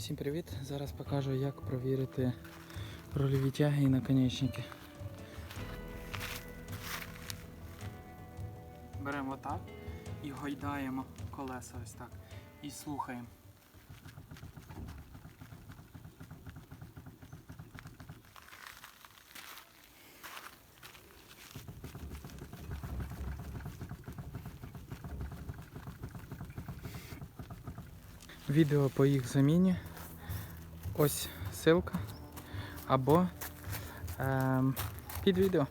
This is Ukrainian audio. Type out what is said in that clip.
Всім привіт! Зараз покажу, як провірити рульові тяги і наконечники. Беремо отак і гойдаємо колеса ось так. І слухаємо. Відео по їх заміні. Ось ссылка або під відео.